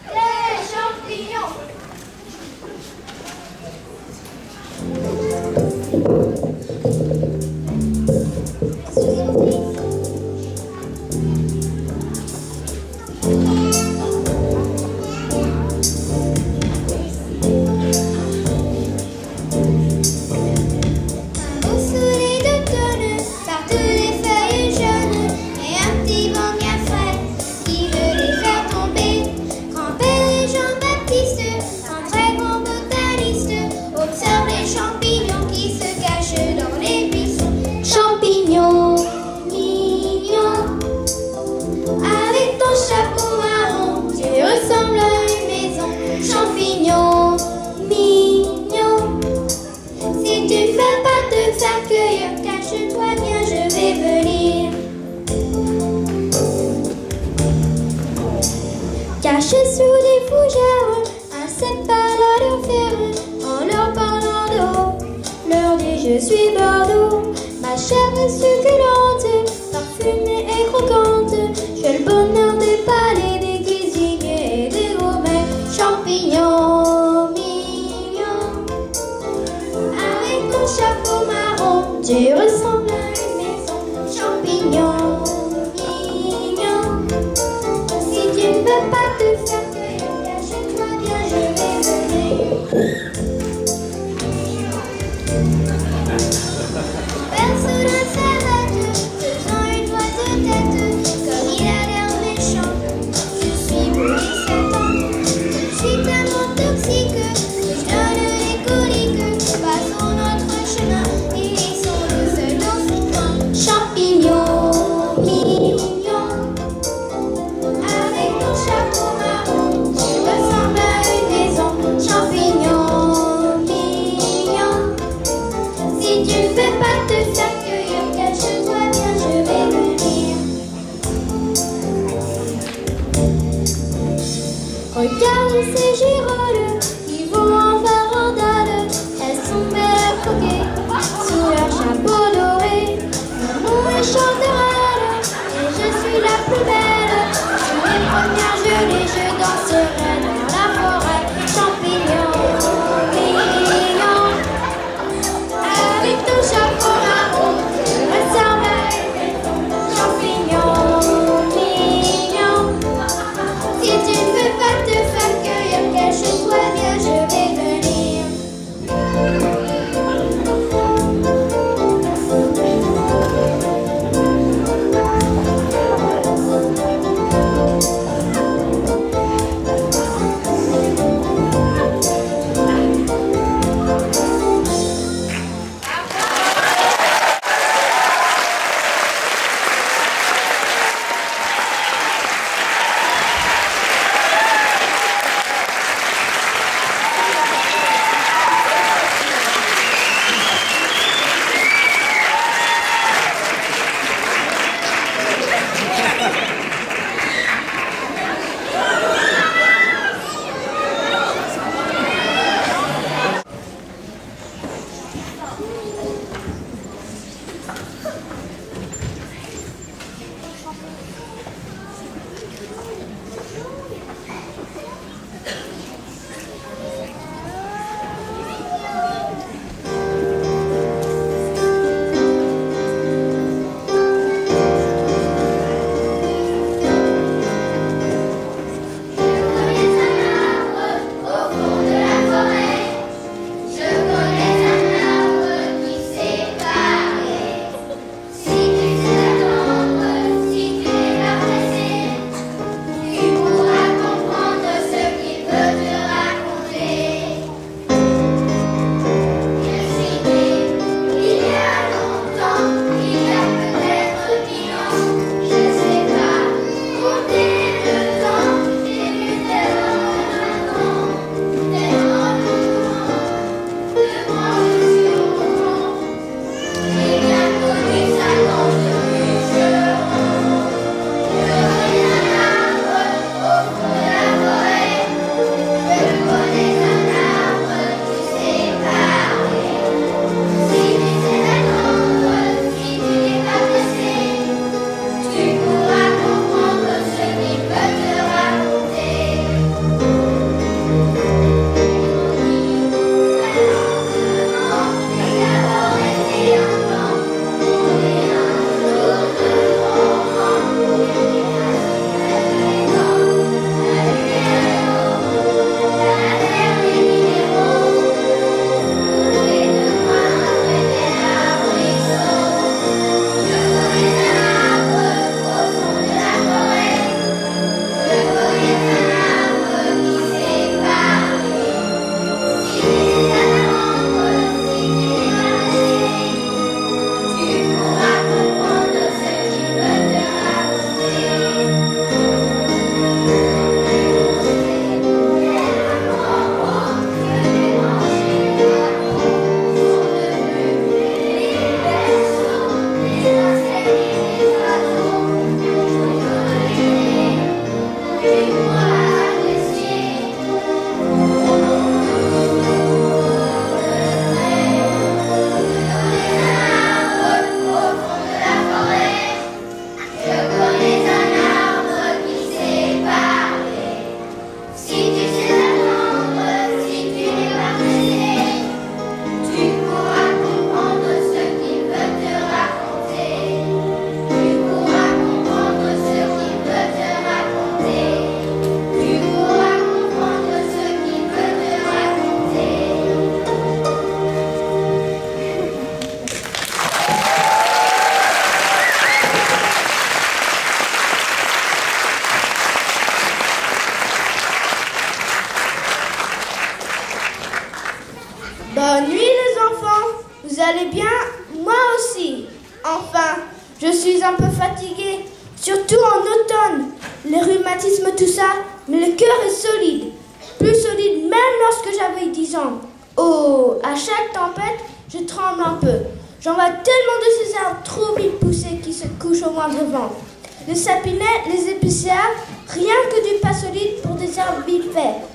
Les champignons. Caché sous des fougères, un sapin à leur faire. En leur parlant de haut, leur dit je suis Bordeaux. Ma chair est succulente, parfumée et croquante. J'ai le bonheur des palais, des cuisiniers et des gourmets. Champignons mignons, avec ton chapeau marron, tu ressembles à une maison. Champignons mignons, si tu ne peux pas te faire cueillir, cache-toi bien, je vais venir. Personnage savage, faisant une voix de tête, comme il a l'air méchant. Je suis beau 17 ans, je suis tellement toxique que je donne des coliques. Passons notre chemin et laissons-le seul dans son coin. Champignons mignons, avec ton chapeau marron, tu ressembles à une maison. Champignons mignons, si tu ne peux pas te faire cueillir, cache-toi bien, je vais venir. Regarde ces girolles qui vont en farandale. Elles sont belles à croquer sous leur chapeau doré. Mon nom est Chanterelle et je suis la plus belle. Sur les premières gelées, je danserai dans la forêt. Champignons mignons, avec ton chapeau marron, tu ressembles à une maison. Champignons mignons, si tu ne veux pas te faire cueillir, cache-toi bien, je vais venir. Bonne nuit les enfants, vous allez bien? Moi aussi. Enfin, je suis un peu fatiguée, surtout en automne. Les rhumatismes, tout ça, mais le cœur est solide. Plus solide même lorsque j'avais 10 ans. Oh, à chaque tempête, je tremble un peu. J'en vois tellement de ces arbres trop vite poussés qui se couchent au moindre vent. Les sapinets, les épicéas, rien que du pas solide pour des arbres vite faits.